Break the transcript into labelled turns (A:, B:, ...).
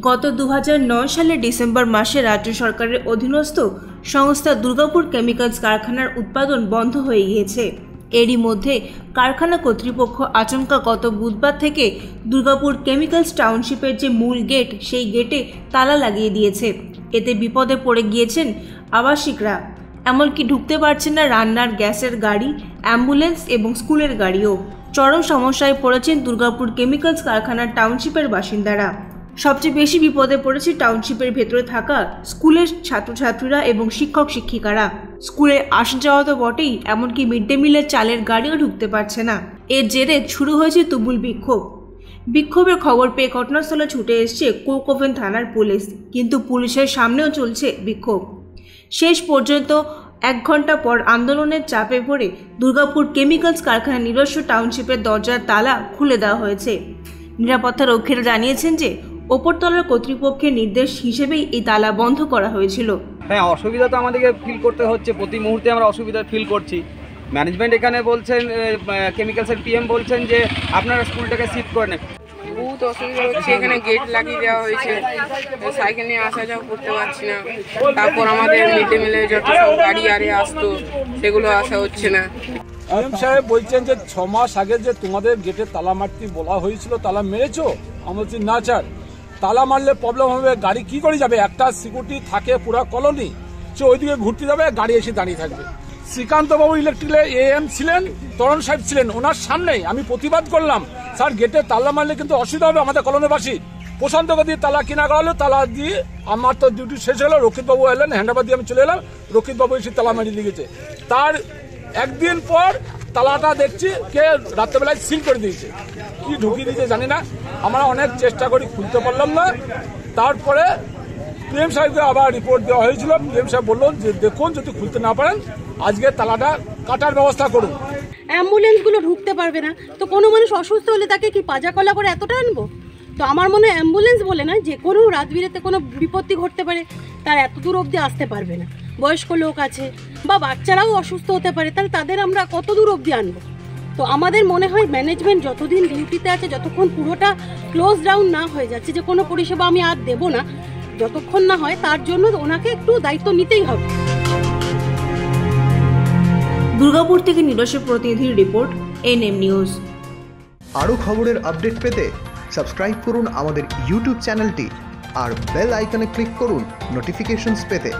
A: গত 2009 সালের ডিসেম্বর মাসে রাজ্য সরকারের অধীনস্থ সংস্থা দুর্গাপুর কেমিক্যালস কারখানার উৎপাদন বন্ধ হয়ে গিয়েছে। এরই মধ্যে কারখানা কর্তৃপক্ষ আচমকা গত বুধবার থেকে দুর্গাপুর কেমিক্যালস টাউনশিপের যে মূল গেট সেই গেটে তালা লাগিয়ে দিয়েছে। এতে বিপদে পড়ে গিয়েছেন আবাসিকরা, এমনকি ঢুকতে পারছেন না রান্নার গ্যাসের গাড়ি, অ্যাম্বুলেন্স এবং স্কুলের গাড়িও। চরম সমস্যায় পড়েছেন দুর্গাপুর কেমিক্যালস কারখানার টাউনশিপের বাসিন্দারা। সবচেয়ে বেশি বিপদে পড়েছে টাউনশিপের ভেতরে থাকা স্কুলের ছাত্রছাত্রীরা এবং শিক্ষক শিক্ষিকারা। স্কুলে আসা যাওয়া তো বটেই, এমনকি মিড ডে মিলের চালের গাড়িও ঢুকতে পারছে না। এর জেরে শুরু হয়েছে তুমুল বিক্ষোভের খবর পেয়ে ঘটনাস্থলে ছুটে এসছে কোক ওভেন থানার পুলিশ, কিন্তু পুলিশের সামনেও চলছে বিক্ষোভ। শেষ পর্যন্ত 1 ঘন্টা পর আন্দোলনের চাপে পড়ে দুর্গাপুর কেমিক্যালস কারখানার নিজস্ব টাউনশিপের দরজার তালা খুলে দেওয়া হয়েছে। নিরাপত্তা রক্ষীরা জানিয়েছেন যে ওপরতলার কর্তৃপক্ষের নির্দেশ হিসেবেই এই তালা বন্ধ করা হয়েছিল।
B: হ্যাঁ, অসুবিধা তো আমাদেরকে ফিল করতে হচ্ছে, প্রতি মুহূর্তে আমরা অসুবিধা ফিল করছি। ম্যানেজমেন্ট এখানে বলছেন, কেমিক্যালসের পিএম বলছেন যে আপনারা স্কুলটাকে শিফট করে নেন।
C: বহুত অসুবিধা হচ্ছে, এখানে গেট লাগিয়ে দেওয়া হয়েছে, সাইকেল নিয়ে আসা যাওয়া করতে পারছি না। তারপর আমাদের মিড ডে মিলে যত সব গাড়ি আরে আসতো সেগুলো আসা হচ্ছে না।
D: পিএম সাহেব বলছেন যে 6 মাস আগে যে তোমাদের গেটে তালা মারতে বলা হয়েছিল, তালা মেরেছো? আমরা বলছি না স্যার, তালা মারলে প্রবলেম হবে, গাড়ি কি করে যাবে? একটা সিকিউরিটি থাকে পুরো কলোনি, সে ওইদিকে ঘুরতে যাবে, গাড়ি এসে দাঁড়িয়ে থাকবে। শ্রীকান্তবাবু ইলেকট্রিকে এএম ছিলেন, তরণ সাহেব ছিলেন, ওনার সামনেই আমি প্রতিবাদ করলাম, স্যার গেটে তালা মারলে কিন্তু অসুবিধা হবে আমাদের কলোনিবাসী। প্রশান্তকে দিয়ে তালা কিনা করালো, তালা দিয়ে আমার তো ডিউটি শেষ হলো, রক্ষিতবাবু এলেন, হ্যান্ডওভার দিয়ে আমি চলে এলাম, রক্ষিতবাবু এসে তালা মারিয়ে দিয়ে গেছে। তার একদিন পর তালাটা দেখছি কে রাত্রেবেলায় সিল করে দিয়েছে, কি ঢুকিয়ে দিয়েছে জানি না। আমরা অনেক চেষ্টা করি, খুলতে পারলাম না। তারপরে পিএম সাহেবকে আবার রিপোর্ট দেওয়া হয়েছিল। পিএম সাহেব বললেন যে দেখুন, যদি খুলতে না পারেন আজকে তালাটা কাটার ব্যবস্থা করুন।
E: অ্যাম্বুলেন্সগুলো ঢুকতে পারবে না, তো কোনো মানুষ অসুস্থ হলে তাকে কি পাজাকলা করে এতটা আনবো? তো আমার মনে হয় অ্যাম্বুলেন্স বলে না, যে কোনো রাত বিরেতে কোনো বিপত্তি ঘটতে পারে, তার এত দূর অবধি আসতে পারবে না। বয়স্ক লোক আছে বা বাচ্চারাও অসুস্থ হতে পারে, তাহলে তাদের আমরা কত দূর অবধি আনবো? তো আমাদের মনে হয় ম্যানেজমেন্ট যতদিন ডিউটিতে আছে, যতক্ষণ পুরোটা ক্লোজ ডাউন না হয়ে যাচ্ছে যে কোনো পরিষেবা আমি আর দেবো না, যতক্ষণ না হয় তার জন্য ওনাকে একটু দায়িত্ব নিতেই হবে।
A: দুর্গাপুর থেকে নিজস্ব প্রতিনিধির রিপোর্ট, এনএম নিউজ।
F: আরও খবরের আপডেট পেতে সাবস্ক্রাইব করুন আমাদের ইউটিউব চ্যানেলটি আর বেল আইকনে ক্লিক করুন নোটিফিকেশনস পেতে।